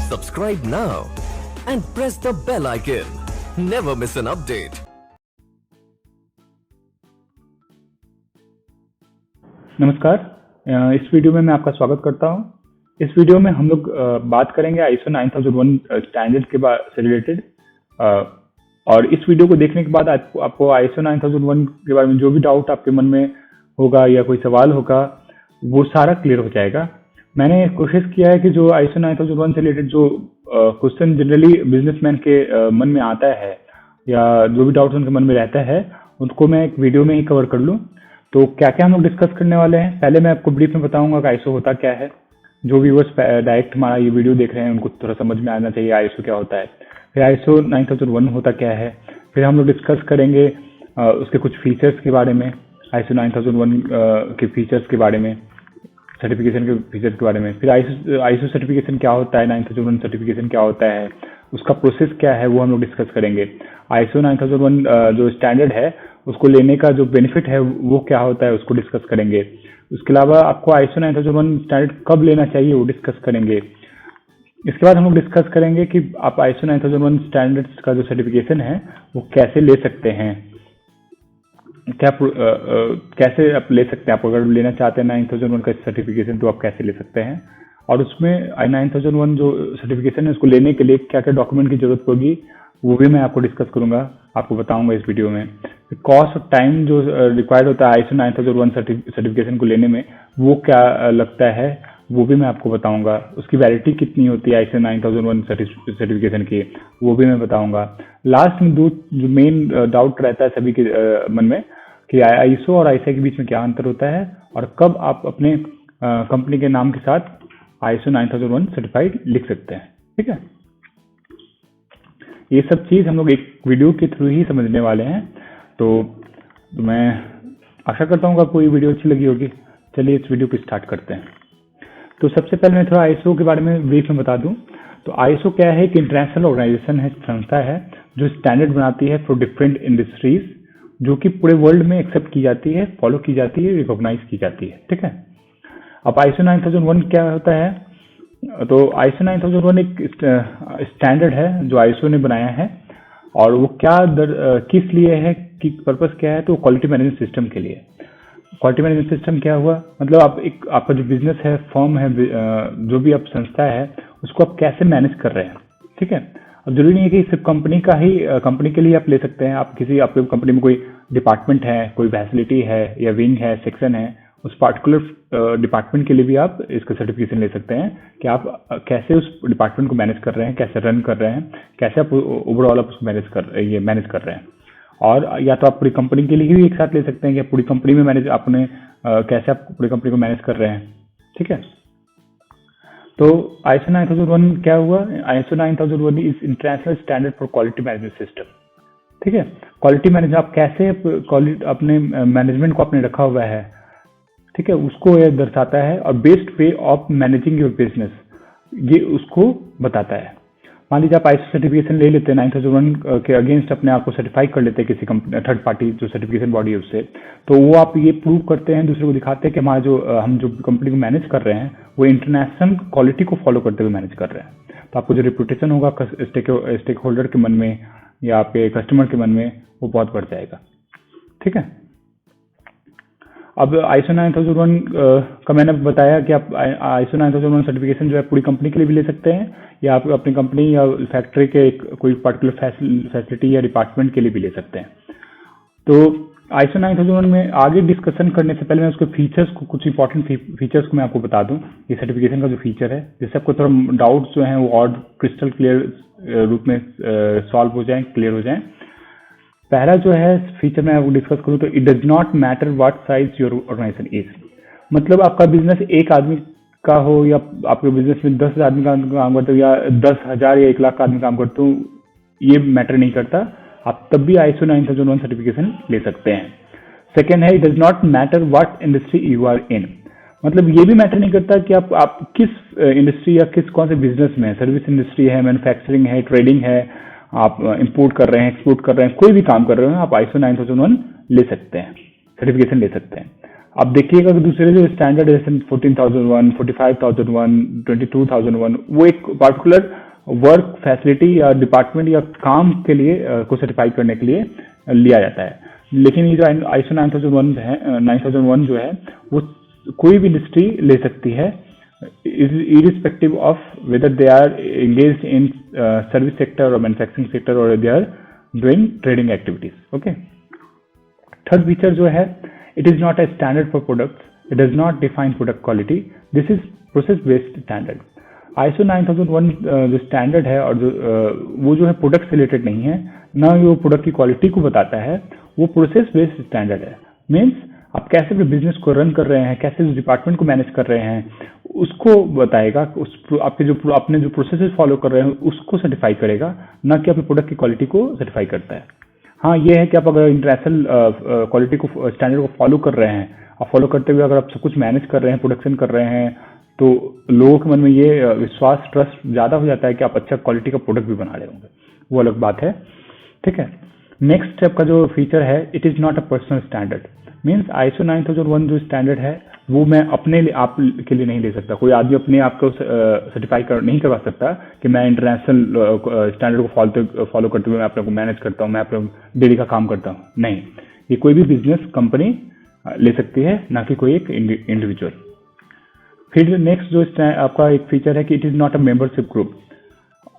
Subscribe now and press the bell icon. Never miss an update. नमस्कार, इस video में मैं आपका स्वागत करता हूं। इस वीडियो में हम लोग बात करेंगे ISO 9001 स्टैंडर्ड के से रिलेटेड, और इस वीडियो को देखने के बाद आपको ISO 9001 के बारे में जो भी डाउट आपके मन में होगा या कोई सवाल होगा वो सारा क्लियर हो जाएगा। मैंने कोशिश किया है कि जो ISO 9001 से रिलेटेड जो क्वेश्चन जनरली बिजनेसमैन के मन में आता है या जो भी डाउट उनके मन में रहता है उनको मैं एक वीडियो में ही कवर कर लूँ। तो क्या क्या हम लोग डिस्कस करने वाले हैं, पहले मैं आपको ब्रीफ में बताऊंगा कि ISO होता क्या है। जो व्यूअर्स डायरेक्ट हमारा ये वीडियो देख रहे हैं उनको थोड़ा समझ में आना चाहिए ISO क्या होता है। फिर ISO 9001 होता क्या है, फिर हम लोग डिस्कस करेंगे उसके कुछ फीचर्स के बारे में, ISO 9001 के फीचर्स के बारे में, सर्टिफिकेशन के फीचर्स के बारे में। फिर ISO सर्टिफिकेशन क्या होता है, 9001 सर्टिफिकेशन क्या होता है, उसका प्रोसेस क्या है, वो हम लोग डिस्कस करेंगे। ISO 9001 जो स्टैंडर्ड है उसको लेने का जो बेनिफिट है वो क्या होता है उसको डिस्कस करेंगे। उसके अलावा आपको ISO 9001 स्टैंडर्ड कब लेना चाहिए वो डिस्कस करेंगे। इसके बाद हम लोग डिस्कस करेंगे कि आप ISO 9001 स्टैंडर्ड्स का जो सर्टिफिकेशन है वो कैसे ले सकते हैं, कैसे आप ले सकते हैं। आप अगर लेना चाहते हैं 9001 का सर्टिफिकेशन तो आप कैसे ले सकते हैं, और उसमें 9001 जो सर्टिफिकेशन है उसको लेने के लिए क्या क्या डॉक्यूमेंट की जरूरत होगी वो भी मैं आपको डिस्कस करूंगा, आपको बताऊंगा इस वीडियो में। कॉस्ट ऑफ टाइम जो रिक्वायर्ड होता है ISO 9001 सर्टिफिकेशन को लेने में वो क्या लगता है वो भी मैं आपको बताऊंगा। उसकी वैलिडिटी कितनी होती है ISO 9001 सर्टिफिकेशन की वो भी मैं बताऊंगा। लास्ट में जो मेन डाउट रहता है सभी के मन में कि ISO और ISA के बीच में क्या अंतर होता है और कब आप अपने कंपनी के नाम के साथ ISO 9001 सर्टिफाइड लिख सकते हैं। ठीक है, ये सब चीज हम लोग एक वीडियो के थ्रू ही समझने वाले हैं। तो मैं आशा करता हूँ कि आपको ये वीडियो अच्छी लगी होगी। चलिए इस वीडियो को स्टार्ट करते हैं। तो सबसे पहले मैं थोड़ा ISO के बारे में ब्रीफ में बता दूं। तो ISO क्या है कि इंटरनेशनल ऑर्गेनाइजेशन है, संस्था है जो स्टैंडर्ड बनाती है फॉर डिफरेंट इंडस्ट्रीज, जो कि पूरे वर्ल्ड में एक्सेप्ट की जाती है, फॉलो की जाती है, रिकॉग्नाइज की जाती है। ठीक है, अब ISO 9001 क्या होता है? तो ISO 9001 एक स्टैंडर्ड है जो ISO ने बनाया है, और वो किस लिए है, कि पर्पस क्या है? तो क्वालिटी मैनेजमेंट सिस्टम के लिए। क्वालिटी मैनेजमेंट सिस्टम क्या हुआ, मतलब आपका जो बिजनेस है, फर्म है, जो भी आप संस्था है उसको आप कैसे मैनेज कर रहे हैं। ठीक है, अब जरूरी नहीं है कि सिर्फ कंपनी के लिए आप ले सकते हैं। आपके कंपनी में कोई डिपार्टमेंट है, कोई फैसिलिटी है या विंग है, सेक्शन है, उस पार्टिकुलर डिपार्टमेंट के लिए भी आप इसका सर्टिफिकेशन ले सकते हैं कि आप कैसे उस डिपार्टमेंट को मैनेज कर रहे हैं, कैसे रन कर रहे हैं, कैसे आप ओवरऑल आप उसको मैनेज कर रहे हैं। और या तो आप पूरी कंपनी के लिए भी एक साथ ले सकते हैं कि पूरी कंपनी में कैसे आप पूरी कंपनी को मैनेज कर रहे हैं। ठीक है, तो ISO 9001 क्या हुआ? ISO 9001 is international standard for quality management system. ठीक है, क्वालिटी मैनेजमेंट आप कैसे अपने मैनेजमेंट को आपने रखा हुआ है, ठीक है, उसको यह दर्शाता है, और best way of managing your business ये उसको बताता है। मान लीजिए आप ISO सर्टिफिकेशन ले लेते हैं 9001 के अगेंस्ट, अपने आप को सर्टिफाई कर लेते हैं किसी कंपनी, थर्ड पार्टी जो सर्टिफिकेशन बॉडी है उससे, तो वो आप ये प्रूव करते हैं, दूसरे को दिखाते हैं कि हम जो कंपनी को मैनेज कर रहे हैं वो इंटरनेशनल क्वालिटी को फॉलो करते हुए मैनेज कर रहे हैं। तो आपको जो रेपुटेशन होगा स्टेक होल्डर के मन में या आपके कस्टमर के मन में वो बहुत बढ़ जाएगा। ठीक है, अब ISO 9001 का मैंने बताया कि आप ISO 9001 सर्टिफिकेशन जो है पूरी कंपनी के लिए भी ले सकते हैं, या आप अपनी कंपनी या फैक्ट्री के कोई पर्टिकुलर फैसिलिटी या डिपार्टमेंट के लिए भी ले सकते हैं। तो ISO 9001 में आगे डिस्कशन करने से पहले मैं उसके फीचर्स को, कुछ इंपॉर्टेंट फीचर्स को मैं आपको बता दूं। ये सर्टिफिकेशन का जो फीचर है, जिससे आपको थोड़ा डाउट्स जो हैं वो और क्रिस्टल क्लियर रूप में सॉल्व हो जाए, क्लियर हो जाए। पहला जो है फीचर मैं आपको डिस्कस करूं तो it does not matter what size your organisation is. मतलब आपका बिजनेस एक आदमी का हो या आपके बिजनेस में 10 आदमी काम करते हो या 10,000 या 1 लाख का आदमी काम करते हो, ये मैटर नहीं करता, आप तब भी ISO 9001 सर्टिफिकेशन ले सकते हैं। सेकेंड है, it does not matter what industry you are in. मतलब ये भी मैटर नहीं करता कि आप किस इंडस्ट्री या कौन से बिजनेस में, सर्विस इंडस्ट्री है, मैन्युफैक्चरिंग है, ट्रेडिंग है, आप इंपोर्ट कर रहे हैं, एक्सपोर्ट कर रहे हैं, कोई भी काम कर रहे हैं, आप ISO 9001 ले सकते हैं, सर्टिफिकेशन ले सकते हैं। आप देखिएगा कि दूसरे जो स्टैंडर्ड है 14,001, 45,001, 22,001, वो एक पार्टिकुलर वर्क फैसिलिटी या डिपार्टमेंट या काम के लिए को सर्टिफाई करने के लिए लिया जाता है। लेकिन ये जो ISO 9001 है, 9001 जो है वो कोई भी इंडस्ट्री ले सकती है, irrespective of whether they are engaged in service sector or manufacturing sector or they are doing trading activities. Okay. Third feature जो है, it is not a standard for products. It does not define product quality. This is process based standard. ISO 9001 जो standard है और वो जो है product से related नहीं है, ना वो प्रोडक्ट की क्वालिटी को बताता है, वो प्रोसेस बेस्ड स्टैंडर्ड है। मीन्स आप कैसे अपने बिजनेस को रन कर रहे हैं, कैसे उस डिपार्टमेंट को मैनेज कर रहे हैं, उसको बताएगा। आपने जो प्रोसेसेस फॉलो कर रहे हैं उसको सर्टिफाई करेगा, ना कि अपने प्रोडक्ट की क्वालिटी को सर्टिफाई करता है। हाँ, ये है कि आप अगर इंटरनेशनल क्वालिटी को स्टैंडर्ड को फॉलो कर रहे हैं, और फॉलो करते हुए अगर आप सब कुछ मैनेज कर रहे हैं, प्रोडक्शन कर रहे हैं, तो लोगों के मन में ये विश्वास, ट्रस्ट ज़्यादा हो जाता है कि आप अच्छा क्वालिटी का प्रोडक्ट भी बना रहे होंगे। वो अलग बात है। ठीक है। नेक्स्ट स्टेप का जो फीचर है, it is not a personal standard. Means ISO 9001 जो स्टैंडर्ड है वो मैं अपने लिए, आप के लिए नहीं ले सकता। कोई आदमी अपने आप को सर्टिफाई नहीं करवा सकता कि मैं इंटरनेशनल स्टैंडर्ड को फॉलो करते हुए मैं अपने को मैनेज करता हूँ, मैं अपने डेली का काम करता हूँ। नहीं, ये कोई भी बिजनेस कंपनी ले सकती है, ना कि कोई एक इंडिविजुअल। फिर नेक्स्ट जो आपका एक फीचर है कि it is not a membership group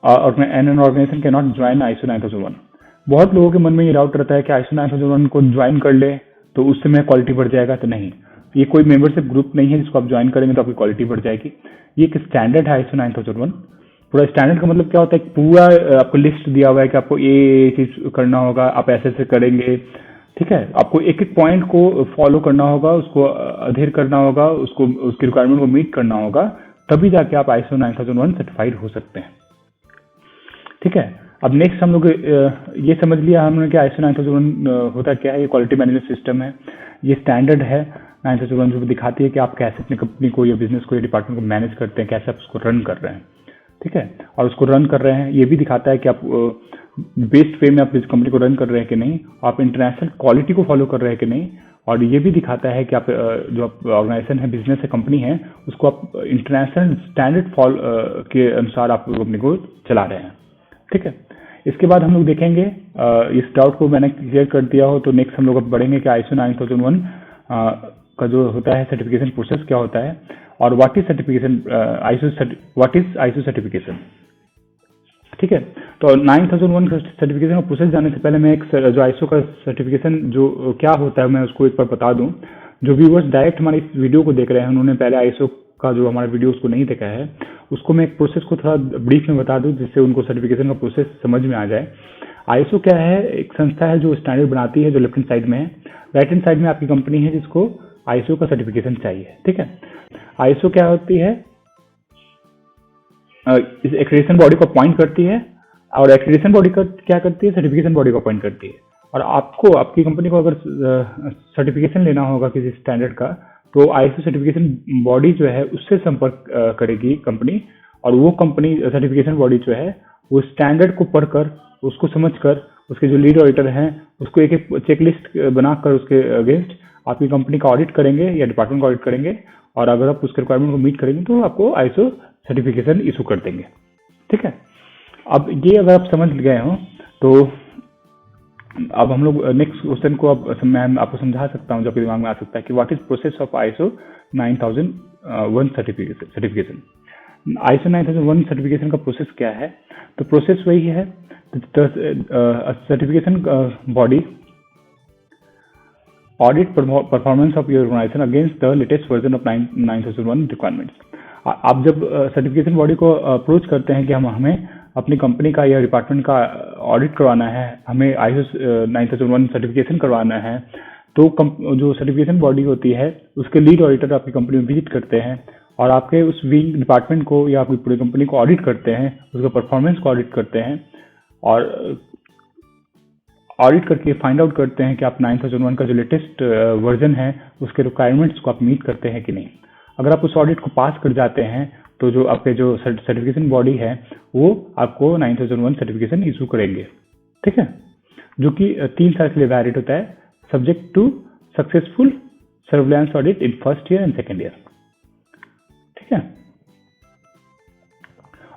and an organisation can not join ISO 9001। बहुत लोगों के मन में ये डाउट रहता है कि ISO 9001 को ज्वाइन कर ले तो उससे मेरा क्वालिटी बढ़ जाएगा। तो नहीं, ये कोई मेंबरशिप ग्रुप नहीं है जिसको आप ज्वाइन करेंगे तो आपकी क्वालिटी बढ़ जाएगी। ये एक स्टैंडर्ड है ISO 9001। पूरा स्टैंडर्ड का मतलब क्या होता है, पूरा आपको लिस्ट दिया हुआ है कि आपको ये चीज़ करना होगा, आप ऐसे ऐसे करेंगे। ठीक है, आपको एक एक पॉइंट को फॉलो करना होगा, उसको अधेर करना होगा, उसको उसकी रिक्वायरमेंट को मीट करना होगा, तभी जाके आप ISO 9001 सर्टिफाइड हो सकते हैं। ठीक है। अब नेक्स्ट हम लोग ये समझ लिया हमने कि ISO 9001 होता क्या है। ये क्वालिटी मैनेजमेंट सिस्टम है, ये स्टैंडर्ड है 9001 जो दिखाती है कि आप कैसे अपनी कंपनी को या बिजनेस को या डिपार्टमेंट को मैनेज करते हैं, कैसे आप उसको रन कर रहे हैं। ठीक है, और उसको रन कर रहे हैं, ये भी दिखाता है कि आप बेस्ट वे में आप इस कंपनी को रन कर रहे हैं कि नहीं, आप इंटरनेशनल क्वालिटी को फॉलो कर रहे हैं कि नहीं, और ये भी दिखाता है कि आप जो ऑर्गेनाइजेशन है, बिजनेस है, कंपनी है, उसको आप इंटरनेशनल स्टैंडर्ड के अनुसार आप कंपनी को चला रहे हैं। ठीक है। इसके बाद हम लोग देखेंगे, इस डाउट को मैंने क्लियर कर दिया हो तो नेक्स्ट हम लोग अब बढ़ेंगे कि ISO 9001 का जो होता है सर्टिफिकेशन प्रोसेस क्या होता है, और what is certification, what is ISO certification. ठीक है। तो 9001 सर्टिफिकेशन का प्रोसेस जानने से पहले मैं एक जो ISO का सर्टिफिकेशन जो क्या होता है मैं उसको एक बार बता दूं। जो व्यूअर्स डायरेक्ट हमारी इस वीडियो को देख रहे हैं, उन्होंने पहले ISO का जो हमारा वीडियो उसको नहीं देखा है, उसको मैं एक प्रोसेस को थोड़ा ब्रीफ में बता दूं जिससे उनको सर्टिफिकेशन का प्रोसेस समझ में आ जाए। ISO क्या है, एक संस्था है जो स्टैंडर्ड बनाती है, जो लेफ्ट हैंड साइड में है। राइट हैंड साइड में आपकी कंपनी है जिसको ISO का सर्टिफिकेशन चाहिए। ठीक है। ISO क्या होती है, इस एक्रेडिटेशन बॉडी को अपॉइंट करती है, और एक्रेडिटेशन बॉडी का क्या करती है, सर्टिफिकेशन बॉडी को अपॉइंट करती है। और आपको, आपकी कंपनी को अगर सर्टिफिकेशन लेना होगा किसी स्टैंडर्ड का, तो ISO सर्टिफिकेशन बॉडी जो है उससे संपर्क करेगी कंपनी, और वो कंपनी सर्टिफिकेशन बॉडी जो है वो स्टैंडर्ड को पढ़कर, उसको समझकर, उसके जो लीड ऑडिटर हैं उसको एक एक चेकलिस्ट बनाकर उसके अगेंस्ट आपकी कंपनी का ऑडिट करेंगे या डिपार्टमेंट का ऑडिट करेंगे, और अगर आप उसके रिक्वायरमेंट को मीट करेंगे तो आपको ISO सर्टिफिकेशन इशू कर देंगे। ठीक है। अब ये अगर आप समझ गए हो तो अब हम लोग नेक्स्ट क्वेश्चन को अब मैं आपको समझा सकता हूँ जो आपके दिमाग में आ सकता है कि what is process of ISO 9001 certification. ISO 9001 certification का प्रोसेस क्या है, तो प्रोसेस वही है, certification body audit performance of your organisation against the latest version of 9001 requirements. आप जब सर्टिफिकेशन बॉडी को अप्रोच करते हैं कि हमें अपनी कंपनी का या डिपार्टमेंट का ऑडिट करवाना है, हमें ISO 9001 सर्टिफिकेशन करवाना है, तो जो सर्टिफिकेशन बॉडी होती है उसके लीड ऑडिटर आपकी कंपनी में विजिट करते हैं और आपके उस विंग डिपार्टमेंट को या आपकी पूरी कंपनी को ऑडिट करते हैं, उसका परफॉर्मेंस को ऑडिट करते हैं, और ऑडिट करके फाइंड आउट करते हैं कि आप 9001 का जो लेटेस्ट वर्जन है उसके रिक्वायरमेंट्स को आप मीट करते हैं कि नहीं। अगर आप उस ऑडिट को पास कर जाते हैं तो जो आपके जो सर्टिफिकेशन बॉडी है वो आपको 9001 सर्टिफिकेशन इशू करेंगे। ठीक है, जो कि 3 साल के लिए वैलिड होता है, subject to successful surveillance audit in first year and second year. ठीक है,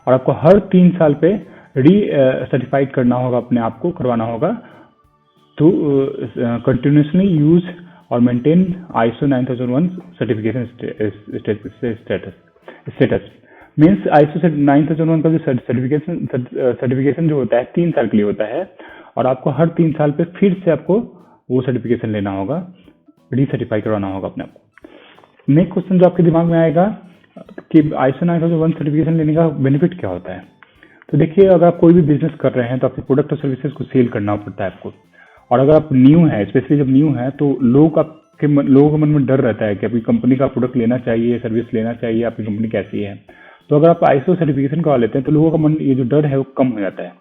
और आपको हर 3 साल पे री सर्टिफाइड करना होगा, अपने आप को करवाना होगा to continuously use or maintain ISO 9001 certification status means ISO 9001 का जो सर्टिफिकेशन जो होता है 3 साल के लिए होता है, और आपको हर 3 साल पे फिर से आपको वो सर्टिफिकेशन लेना होगा, रीसर्टिफाई करवाना होगा अपने आप को। नेक्स्ट क्वेश्चन जो आपके दिमाग में आएगा कि ISO 9001 सर्टिफिकेशन लेने का बेनिफिट क्या होता है। तो देखिए, अगर आप कोई भी बिजनेस कर रहे हैं तो आपके प्रोडक्ट और सर्विसेज को सेल करना पड़ता है आपको, और अगर आप न्यू है, स्पेशली जब न्यू है, तो लोगों के मन में डर रहता है कि आपकी कंपनी का प्रोडक्ट लेना चाहिए, सर्विस लेना चाहिए, आपकी कंपनी कैसी है। तो अगर आप आईएसओ सर्टिफिकेशन करवा लेते हैं तो लोगों का मन, ये जो डर है वो कम हो जाता है।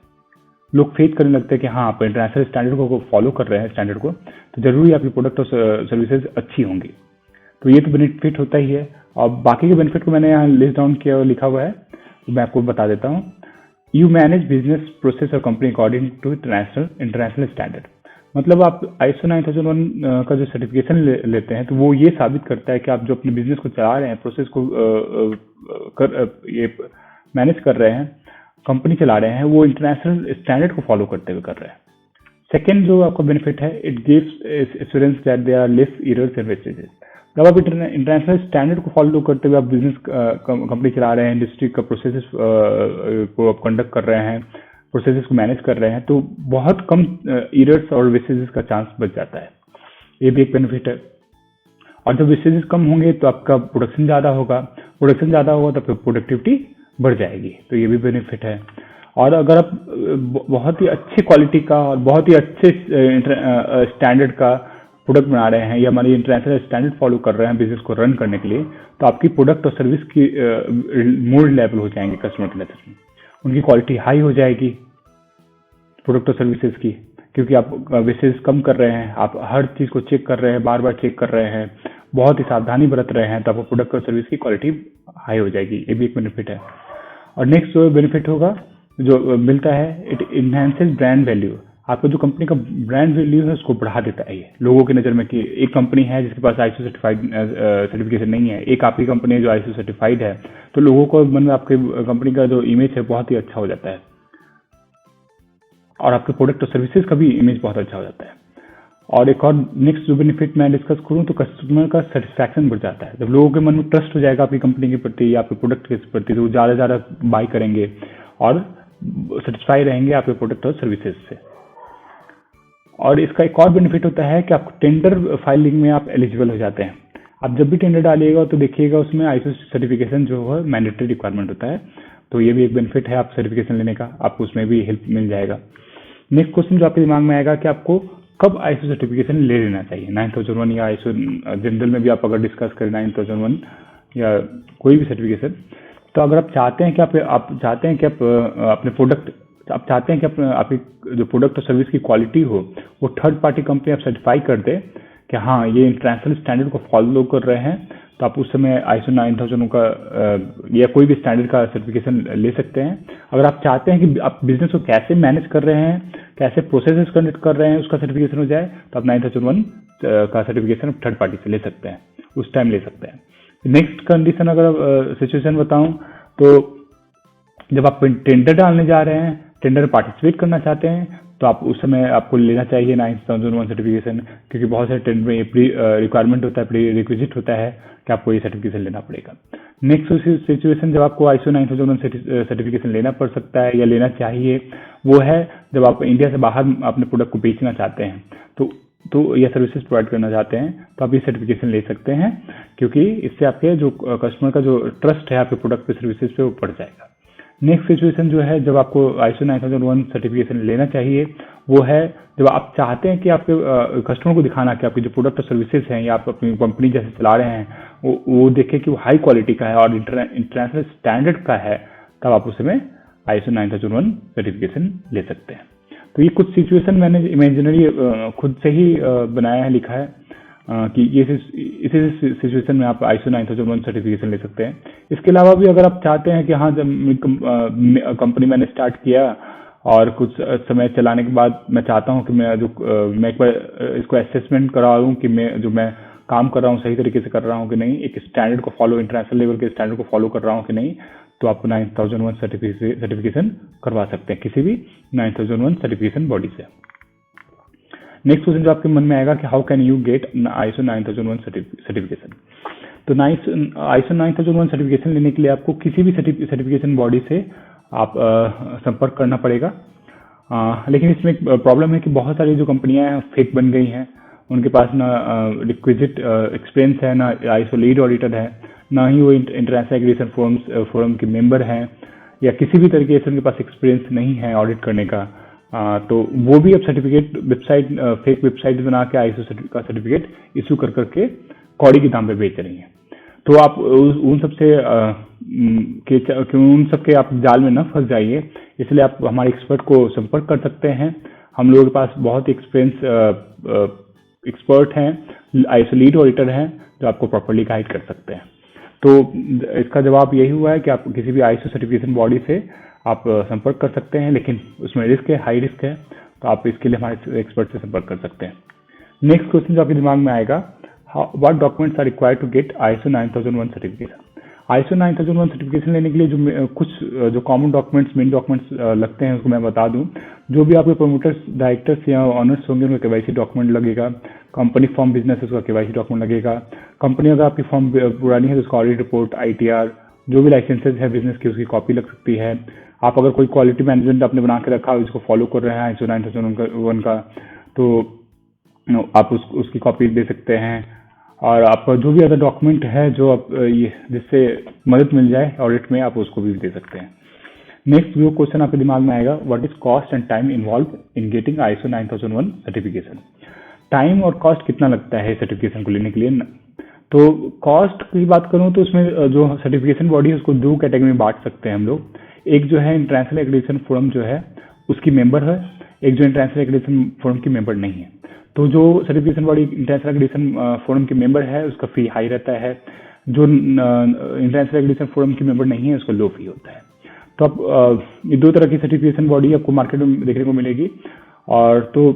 लोग फेथ करने लगते हैं कि हाँ, आप इंटरनेशनल स्टैंडर्ड को फॉलो कर रहे हैं, स्टैंडर्ड को, तो जरूरी आपकी प्रोडक्ट और सर्विसेज अच्छी होंगी। तो ये तो बेनिफिट होता ही है, और बाकी के बेनिफिट को मैंने यहाँ लिस्ट डाउन किया और लिखा हुआ है, तो मैं आपको बता देता हूँ। यू मैनेज बिजनेस प्रोसेस और company according to international standard. मतलब आप ISO 9001 का जो सर्टिफिकेशन लेते हैं तो वो ये साबित करता है कि आप जो अपने बिजनेस को चला रहे हैं, प्रोसेस को ये मैनेज कर रहे हैं, कंपनी चला रहे हैं, वो इंटरनेशनल स्टैंडर्ड को फॉलो करते हुए कर रहे हैं। सेकेंड जो आपका बेनिफिट है, it gives assurance that there are less errors and wastages. जब आप इंटरनेशनल स्टैंडर्ड को फॉलो करते हुए आप बिजनेस कंपनी चला रहे हैं, इंडस्ट्री का प्रोसेस को आप कंडक्ट कर रहे हैं, प्रोसेसेस को मैनेज कर रहे हैं, तो बहुत कम एरर्स और वेस्टेजेस का चांस बच जाता है। ये भी एक बेनिफिट है। और जब वेस्टेजेस कम होंगे तो आपका प्रोडक्शन ज़्यादा होगा तो आपकी प्रोडक्टिविटी बढ़ जाएगी, तो ये भी बेनिफिट है। और अगर आप बहुत ही अच्छी क्वालिटी का और बहुत ही अच्छे स्टैंडर्ड का प्रोडक्ट बना रहे हैं या हमारी इंटरनेशनल स्टैंडर्ड फॉलो कर रहे हैं बिजनेस को रन करने के लिए, तो आपकी प्रोडक्ट और सर्विस की मोर लेवल हो जाएंगे कस्टमर के नजर में, उनकी क्वालिटी हाई हो जाएगी प्रोडक्ट और सर्विसेज की, क्योंकि आप वेस्टेज कम कर रहे हैं, आप हर चीज को चेक कर रहे हैं, बार बार चेक कर रहे हैं, बहुत ही सावधानी बरत रहे हैं, तो आपको प्रोडक्ट और सर्विस की क्वालिटी हाई हो जाएगी। ये भी एक बेनिफिट है। और नेक्स्ट जो बेनिफिट होगा जो मिलता है, इट इनहेंसेस ब्रांड वैल्यू। आपको जो कंपनी का ब्रांड वैल्यू है उसको बढ़ा देता है ये लोगों की नज़र में, कि एक कंपनी है जिसके पास ISO सर्टिफिकेशन नहीं है, एक आपकी कंपनी है जो ISO सर्टिफाइड है, तो लोगों को मन में आपके कंपनी का जो इमेज है बहुत ही अच्छा हो जाता है, और आपके प्रोडक्ट और सर्विसेज का भी इमेज बहुत अच्छा हो जाता है। और एक और नेक्स्ट जो बेनिफिट मैं डिस्कस करूं तो कस्टमर का सेटिस्फैक्शन बढ़ जाता है। जब लोगों के मन में ट्रस्ट हो जाएगा आपकी कंपनी के प्रति या आपके प्रोडक्ट के प्रति, तो वो ज़्यादा बाई करेंगे और सेटिस्फाई रहेंगे आपके प्रोडक्ट और सर्विसेज से। और इसका एक और बेनिफिट होता है कि आपको टेंडर फाइलिंग में आप एलिजिबल हो जाते हैं। आप जब भी टेंडर डालिएगा तो देखिएगा उसमें ISO सर्टिफिकेशन जो है मैंडेटरी रिक्वायरमेंट होता है, तो ये भी एक बेनिफिट है आप सर्टिफिकेशन लेने का, आपको उसमें भी हेल्प मिल जाएगा। नेक्स्ट क्वेश्चन जो आपके दिमाग में आएगा कि आपको कब ISO सर्टिफिकेशन ले लेना चाहिए, 9001 या ISO जनरल में भी आप अगर डिस्कस करें 9001 या कोई भी सर्टिफिकेशन, तो अगर आप चाहते हैं कि आप चाहते हैं कि आप अपने प्रोडक्ट, आप चाहते हैं कि आपकी जो प्रोडक्ट और सर्विस की क्वालिटी हो वो थर्ड पार्टी कंपनी आप सर्टिफाई कर दे कि हाँ ये इंटरनेशनल स्टैंडर्ड को फॉलो कर रहे हैं, तो आप उस समय ISO 9000 का या कोई भी स्टैंडर्ड का सर्टिफिकेशन ले सकते हैं। अगर आप चाहते हैं कि आप बिजनेस को कैसे मैनेज कर रहे हैं, कैसे प्रोसेसेस कंडक्ट कर रहे हैं, उसका सर्टिफिकेशन हो जाए, तो आप 9001 का सर्टिफिकेशन थर्ड पार्टी से ले सकते हैं, उस टाइम ले सकते हैं। नेक्स्ट कंडीशन अगर सिचुएशन बताऊं तो जब आप टेंडर डालने जा रहे हैं, टेंडर पार्टिसिपेट करना चाहते हैं, तो आप उस समय आपको लेना चाहिए 9001 सर्टिफिकेशन, क्योंकि बहुत सारे टेंडर में प्री रिक्वायरमेंट होता है, प्री रिक्विजिट होता है कि आपको ये सर्टिफिकेशन लेना पड़ेगा। नेक्स्ट सिचुएशन जब आपको ISO 9001 सर्टिफिकेशन लेना पड़ सकता है या लेना चाहिए, वो है जब आप इंडिया से बाहर अपने प्रोडक्ट को बेचना चाहते हैं, तो या सर्विसेज प्रोवाइड करना चाहते हैं, तो आप ये सर्टिफिकेशन ले सकते हैं, क्योंकि इससे आपके जो कस्टमर का जो ट्रस्ट है आपके प्रोडक्ट पे सर्विसेज पे वो बढ़ जाएगा। नेक्स्ट सिचुएशन जो है जब आपको ISO 9001 सर्टिफिकेशन लेना चाहिए, वो है जब आप चाहते हैं कि आपके कस्टमर को दिखाना कि आपके जो प्रोडक्ट और सर्विसेज हैं या आप अपनी कंपनी जैसे चला रहे हैं वो देखें कि वो हाई क्वालिटी का है और इंटरनेशनल स्टैंडर्ड का है, तब आप उसमें ISO 9001 सर्टिफिकेशन ले सकते हैं। तो ये कुछ सिचुएशन मैंने इमेजिनरी खुद से ही बनाया है, लिखा है कि ये इसी सिचुएशन में आप ISO 9001 सर्टिफिकेशन ले सकते हैं। इसके अलावा भी अगर आप चाहते हैं कि हाँ जब कंपनी मैंने स्टार्ट किया और कुछ समय चलाने के बाद मैं चाहता हूँ कि मैं एक बार इसको असेसमेंट करा लूँ कि मैं काम कर रहा हूँ सही तरीके से कर रहा हूँ कि नहीं, एक स्टैंडर्ड को फॉलो, इंटरनेशनल लेवल के स्टैंडर्ड को फॉलो कर रहा हूँ कि नहीं, तो आप 9001 सर्टिफिकेशन करवा सकते हैं किसी भी 9001 सर्टिफिकेशन बॉडी से। नेक्स्ट क्वेश्चन जो आपके मन में आएगा कि how can you get ISO 9001 certification. तो ISO 9001 सर्टिफिकेशन लेने के लिए आपको किसी भी सर्टिफिकेशन बॉडी से आप संपर्क करना पड़ेगा। लेकिन इसमें एक प्रॉब्लम है कि बहुत सारी जो कंपनियां हैं फेक बन गई हैं, उनके पास ना रिक्विजिट एक्सपीरियंस है, ना ISO लीड ऑडिटर है, ना ही वो इंटरनेशनल एग्रीगेशन फोरम के मेंबर हैं, या किसी भी तरीके से उनके पास एक्सपीरियंस नहीं है ऑडिट करने का। तो वो भी अब सर्टिफिकेट वेबसाइट, फेक वेबसाइट बना के ISO का सर्टिफिकेट इशू कर करके कौड़ी के दाम पे बेच रही हैं। तो आप उन सबके आप जाल में न फंस जाइए, इसलिए आप हमारे एक्सपर्ट को संपर्क कर सकते हैं। हम लोगों के पास बहुत ही एक्सपर्ट हैं, ISO लीड ऑडिटर हैं, जो आपको प्रॉपर्ली गाइड कर सकते हैं। तो इसका जवाब यही हुआ है कि आप किसी भी ISO सर्टिफिकेशन बॉडी से आप संपर्क कर सकते हैं, लेकिन उसमें रिस्क है, हाई रिस्क है, तो आप इसके लिए हमारे एक्सपर्ट से संपर्क कर सकते हैं। नेक्स्ट क्वेश्चन जो आपके दिमाग में आएगा, what documents are required to get ISO 9001 certification. ISO 9001 certification लेने के लिए जो कुछ जो कॉमन डॉक्यूमेंट्स, मेन डॉक्यूमेंट्स लगते हैं उसको मैं बता दूं। जो भी आपके प्रोमोटर्स, डायरेक्टर्स या ऑनर्स होंगे उनका KYC डॉक्यूमेंट लगेगा। कंपनी फॉर्म बिजनेस है उसका KYC डॉक्यूमेंट लगेगा। कंपनी अगर आपकी फॉर्म पुरानी है तो उसका ऑडिट रिपोर्ट, ITR, जो भी लाइसेंसेज है बिजनेस की उसकी कॉपी लग सकती है। आप अगर कोई क्वालिटी मैनेजमेंट आपने बना के रखा है उसको फॉलो कर रहे हैं ISO 9001 का, तो आप उसकी कॉपी दे सकते हैं। और आपका जो भी अदर डॉक्यूमेंट है जो आप जिससे मदद मिल जाए ऑडिट में, आप उसको भी दे सकते हैं। नेक्स्ट जो क्वेश्चन आपके दिमाग में आएगा, what is cost and time involve in getting ISO 9001 certification. Time और कॉस्ट कितना लगता है सर्टिफिकेशन को लेने के लिए। तो कॉस्ट की बात करूं तो उसमें जो सर्टिफिकेशन बॉडी है उसको दो कैटेगरी में बांट सकते हैं हम लोग। एक जो है इंटरनेशनल एक्रेडिटेशन फोरम जो है उसकी मेंबर है, एक जो इंटरनेशनल एक्रेडिटेशन फोरम की मेंबर नहीं है। तो जो certification body international accreditation forum की मेंबर है उसका फी हाई रहता है, जो इंटरनेशनल एक्रेडिटेशन फोरम की मेंबर नहीं है उसका लो फी होता है। तो अब ये दो तरह की सर्टिफिकेशन बॉडी आपको मार्केट में देखने को मिलेगी। और तो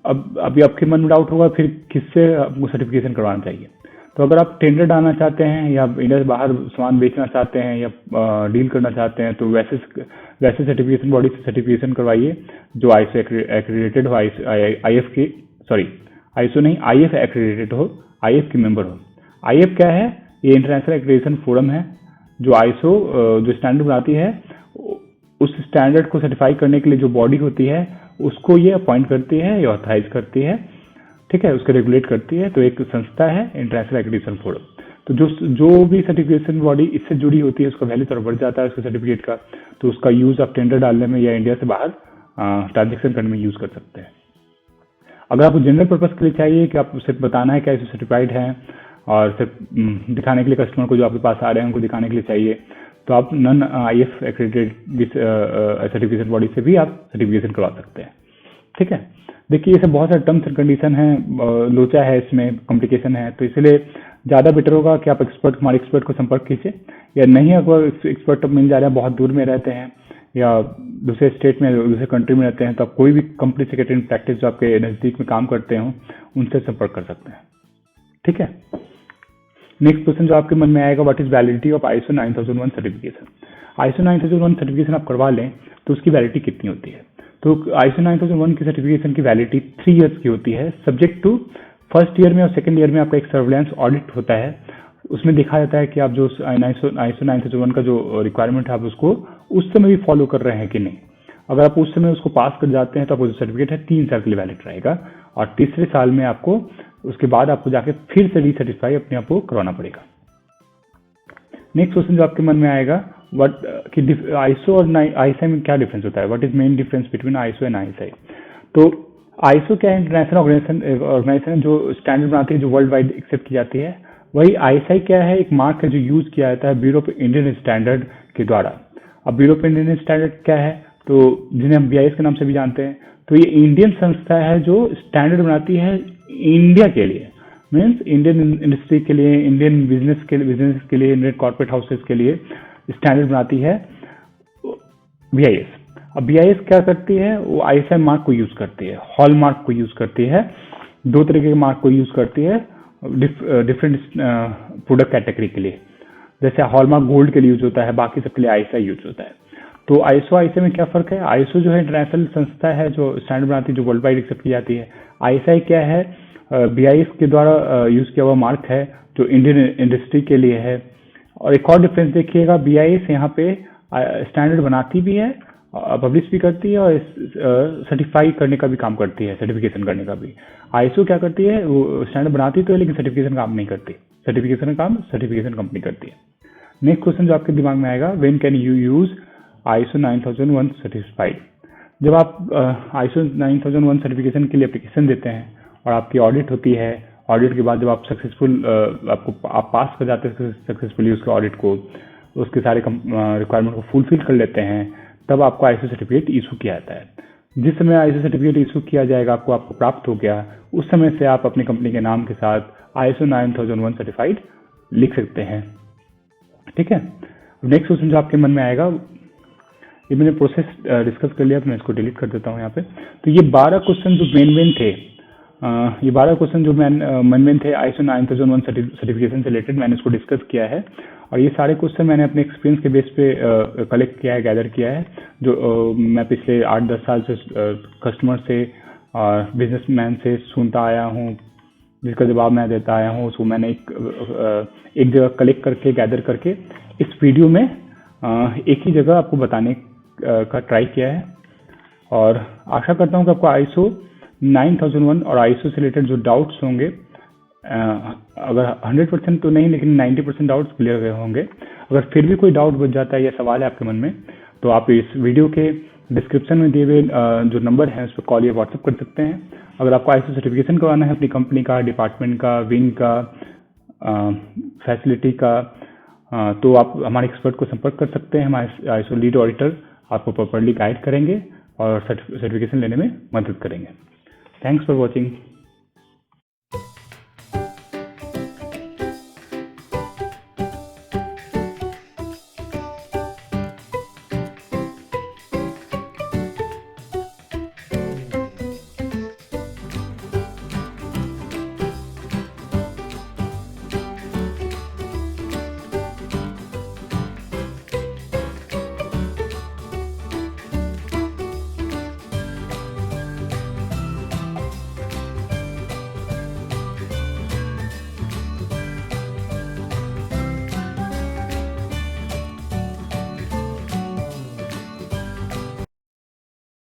अब अभी आपके मन में डाउट होगा फिर किससे आपको सर्टिफिकेशन करवाना चाहिए। तो अगर आप टेंडर डालना चाहते हैं या इंडिया से बाहर सामान बेचना चाहते हैं या डील करना चाहते हैं तो वैसे सर्टिफिकेशन बॉडी से सर्टिफिकेशन करवाइए जो ISO एक्रेडिटेड हो, IF की ISO नहीं, IF एक्रेडिटेड हो, IF की मेंबर हो। IF क्या है? ये इंटरनेशनल एक्रेडिटेशन फोरम है जो ISO जो स्टैंडर्ड बनाती है, उस स्टैंडर्ड को सर्टिफाई करने के लिए जो बॉडी होती है उसको ये अपॉइंट करती है या ऑथराइज करती है, ठीक है, उसको रेगुलेट करती है। तो एक संस्था है इंटरनेशनल एक्रेडिटेशन फोरम। तो जो भी सर्टिफिकेशन बॉडी इससे जुड़ी होती है उसका वैल्यू थोड़ा बढ़ जाता है उसके सर्टिफिकेट का, तो उसका यूज आप टेंडर डालने में या इंडिया से बाहर ट्रांजेक्शन करने में यूज कर सकते हैं। अगर आपको जनरल पर्पज के लिए चाहिए कि आप सिर्फ बताना है क्या ISO सर्टिफाइड है और सिर्फ दिखाने के लिए कस्टमर को जो आपके पास आ रहे हैं उनको दिखाने के लिए चाहिए, तो आप non IF accredited certification body से भी आप सर्टिफिकेशन करवा सकते हैं, ठीक है। देखिए ये सब बहुत सारे टर्म्स एंड कंडीशन है, लोचा है, इसमें कॉम्प्लिकेशन है, तो इसलिए ज़्यादा बेटर होगा कि आप हमारे एक्सपर्ट को संपर्क कीजिए। या नहीं अगर एक्सपर्ट मिल जा रहे हैं, बहुत दूर में रहते हैं या दूसरे स्टेट में, दूसरे कंट्री में रहते हैं, तो आप कोई भी कंपनी सेक्रेटरी इन प्रैक्टिस जो आपके नज़दीक में काम करते हो उनसे संपर्क कर सकते हैं, ठीक है। नेक्स्ट क्वेश्चन जो आपके मन में आएगा, what is validity of ISO 9001 certification. ISO 9001 certification आप करवा लें तो उसकी वैलिडिटी कितनी होती है। तो ISO 9001 की सर्टिफिकेशन की वैलिडिटी 3 इयर्स की होती है, सब्जेक्ट टू फर्स्ट ईयर में और सेकंड ईयर में आपका एक सर्वेलेंस ऑडिट होता है। उसमें देखा जाता है कि आप जो ISO 9001 का जो रिक्वायरमेंट है आप उसको उस समय भी फॉलो कर रहे हैं कि नहीं। अगर आप उस समय उसको पास कर जाते हैं तो आपको जो सर्टिफिकेट है 3 साल के लिए वैलिड रहेगा, और तीसरे साल में आपको उसके बाद आपको जाके फिर से रीसर्टिफाई अपने आप को करवाना पड़ेगा। नेक्स्ट क्वेश्चन जो आपके मन में आएगा, कि ISO और ISI में क्या डिफरेंस होता है, what is main difference between ISO and ISI। तो ISO क्या है, इंटरनेशनल ऑर्गेनाइजेशन जो स्टैंडर्ड बनाती है, जो वर्ल्ड वाइड एक्सेप्ट की जाती है। वही ISI क्या है, एक मार्क है जो यूज किया जाता है ब्यूरो ऑफ इंडियन स्टैंडर्ड के द्वारा। अब ब्यूरो ऑफ इंडियन स्टैंडर्ड क्या है, तो जिन्हें हम BIS के नाम से भी जानते हैं। तो ये इंडियन संस्था है जो स्टैंडर्ड बनाती है इंडिया के लिए, मीन्स इंडियन इंडस्ट्री के लिए, इंडियन बिजनेस के लिए, इंडियन कॉर्पोरेट हाउसेस के लिए स्टैंडर्ड बनाती है BIS। अब BIS क्या करती है, वो ISI मार्क को यूज करती है, हॉल मार्क को यूज करती है, दो तरीके के मार्क को यूज करती है। डिफरेंट प्रोडक्ट कैटेगरी के लिए। जैसे हॉलमार्क गोल्ड के लिए यूज होता है, बाकी सबके लिए आईएसआई यूज होता है। तो आईएसओ आईएसआई में क्या फर्क है? आईएसओ जो है इंटरनेशनल संस्था है जो स्टैंडर्ड बनाती है, जो वर्ल्ड वाइड एक्सेप्ट की जाती है। आईएसआई क्या है? बीआईएस के द्वारा यूज किया हुआ मार्क है जो इंडियन इंडस्ट्री के लिए है। और एक और डिफरेंस देखिएगा, बीआईएस यहाँ पे स्टैंडर्ड बनाती भी है, पब्लिश भी करती है और सर्टिफाई करने का भी काम करती है, सर्टिफिकेशन करने का भी। आईएसओ क्या करती है? वो स्टैंडर्ड बनाती तो है लेकिन सर्टिफिकेशन काम नहीं करती। सर्टिफिकेशन का काम सर्टिफिकेशन कंपनी करती है। नेक्स्ट क्वेश्चन जो आपके दिमाग में आएगा, when can you use ISO 9001 certified? जब आप ISO 9001 सर्टिफिकेशन के लिए एप्लीकेशन देते हैं और आपकी ऑडिट होती है, ऑडिट के बाद जब आप सक्सेसफुल आप पास कर जाते हैं सक्सेसफुली उसके ऑडिट को, उसके सारे रिक्वायरमेंट को फुलफिल कर लेते हैं, तब आपको ISO सर्टिफिकेट इशू किया जाता है। जिस समय ISO सर्टिफिकेट इशू किया जाएगा, आपको प्राप्त हो गया, उस समय से आप अपनी कंपनी के नाम के साथ ISO 9001 सर्टिफाइड लिख सकते हैं। ठीक है। नेक्स्ट क्वेश्चन जो आपके मन में आएगा, ये मैंने प्रोसेस डिस्कस कर लिया तो मैं इसको डिलीट कर देता हूँ यहाँ पे। तो ये 12 क्वेश्चन जो मेन थे, ये 12 क्वेश्चन जो मेन थे ISO 9001 सर्टिफिकेशन से रिलेटेड, मैंने इसको डिस्कस किया है। और ये सारे क्वेश्चन मैंने अपने एक्सपीरियंस के बेस पे कलेक्ट किया है, गैदर किया है, जो मैं पिछले 8-10 साल से कस्टमर से और बिजनेसमैन से सुनता आया हूँ, जिसका जवाब मैं देता आया हूँ। उसको मैंने एक जगह कलेक्ट करके, गैदर करके इस वीडियो में एक ही जगह आपको बताने का ट्राई किया है। और आशा करता हूँ कि आपको ISO 9001 और ISO से रिलेटेड जो डाउट्स होंगे, अगर 100% तो नहीं लेकिन 90% डाउट्स क्लियर हुए होंगे। अगर फिर भी कोई डाउट बच जाता है या सवाल है आपके मन में, तो आप इस वीडियो के डिस्क्रिप्शन में दिए हुए जो नंबर है उस पर कॉल या व्हाट्सएप कर सकते हैं। अगर आपको ISO सर्टिफिकेशन करवाना है अपनी कंपनी का, डिपार्टमेंट का, विंग का, फैसिलिटी का, तो आप हमारे एक्सपर्ट को संपर्क कर सकते हैं। हमारे ISO लीड ऑडिटर आपको प्रॉपर्ली गाइड करेंगे और सर्टिफिकेशन लेने में मदद करेंगे। Thanks for watching.